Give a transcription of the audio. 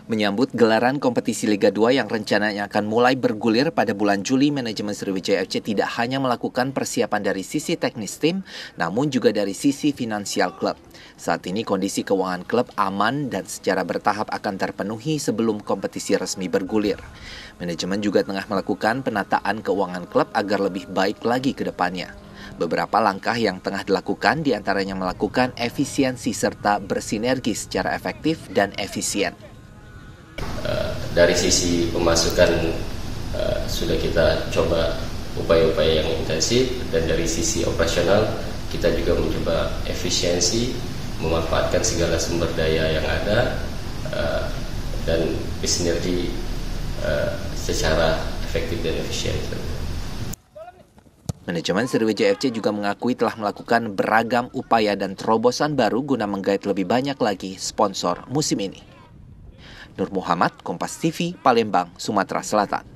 Menyambut gelaran kompetisi Liga 2 yang rencananya akan mulai bergulir pada bulan Juli, manajemen Sriwijaya FC tidak hanya melakukan persiapan dari sisi teknis tim, namun juga dari sisi finansial klub. Saat ini kondisi keuangan klub aman dan secara bertahap akan terpenuhi sebelum kompetisi resmi bergulir. Manajemen juga tengah melakukan penataan keuangan klub agar lebih baik lagi ke depannya. Beberapa langkah yang tengah dilakukan diantaranya melakukan efisiensi serta bersinergi secara efektif dan efisien. Dari sisi pemasukan sudah kita coba upaya-upaya yang intensif, dan dari sisi operasional kita juga mencoba efisiensi, memanfaatkan segala sumber daya yang ada dan bersinergi secara efektif dan efisien. Manajemen Sriwijaya FC juga mengakui telah melakukan beragam upaya dan terobosan baru guna menggait lebih banyak lagi sponsor musim ini. Nur Muhammad, Kompas TV, Palembang, Sumatera Selatan.